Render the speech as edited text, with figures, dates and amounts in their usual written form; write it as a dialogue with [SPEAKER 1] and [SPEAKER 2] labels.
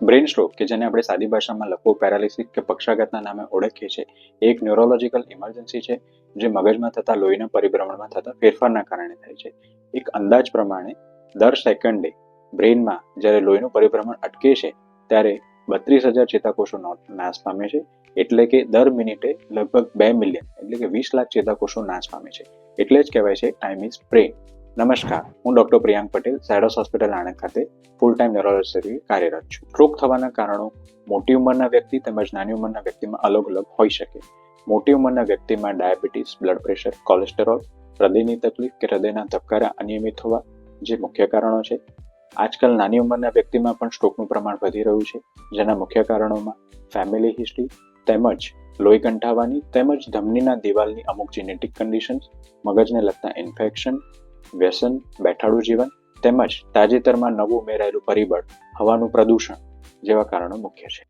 [SPEAKER 1] Brain stroke કે જેને આપણે સાદી ભાષામાં લકવો પેરાલિસિસ કે પક્ષાઘાતના નામે ઓળખીએ છીએ એ એક ન્યુરોલોજીકલ ઇમરજન્સી છે જે મગજમાં થતા લોહીના પરિભ્રમણમાં થતા ફેરફારના કારણે થાય છે. એક અંદાજ પ્રમાણે દર સેકન્ડે બ્રેઇનમાં જ્યારે લોહીનું પરિભ્રમણ અટકે છે ત્યારે 32,000 ચેતાકોષો નાશ પામે છે. એટલે કે દર મિનિટે લગભગ 2 મિલિયન એટલે કે 20 લાખ ચેતાકોષો નાશ પામે છે. એટલે જ કહેવાય છે ટાઈમ ઇઝ બ્રેઇન. નમસ્કાર, હું ડોક્ટર પ્રિયાંક પટેલ, ઝાયડસ હોસ્પિટલ આણંદ ખાતે ફૂલ ટાઈમ ન્યુરોલોજીસ્ટ તરીકે કાર્યરત છું. સ્ટ્રોક થવાના કારણો મોટી ઉંમરના વ્યક્તિ તેમજ નાની ઉંમરના વ્યક્તિમાં અલગ અલગ હોઈ શકે. મોટી ઉંમરના વ્યક્તિમાં ડાયાબિટીસ, બ્લડ પ્રેશર, કોલેસ્ટેરોલ, હૃદયની તકલીફ કે હૃદયના ધબકારા અનિયમિત હોવા જે મુખ્ય કારણો છે. આજકાલ નાની ઉંમરના વ્યક્તિમાં પણ સ્ટ્રોકનું પ્રમાણ વધી રહ્યું છે, જેના મુખ્ય કારણોમાં ફેમિલી હિસ્ટ્રી તેમજ લોહી કંઠાવાની તેમજ ધમનીના દિવાલની અમુક જેનેટિક કન્ડિશન્સ, મગજને લગતા ઇન્ફેક્શન, વ્યસન, બેઠાડું જીવન તેમજ તાજેતરમાં નવું ઉમેરાયેલું પરિબળ હવાનું પ્રદૂષણ જેવા કારણો મુખ્ય છે.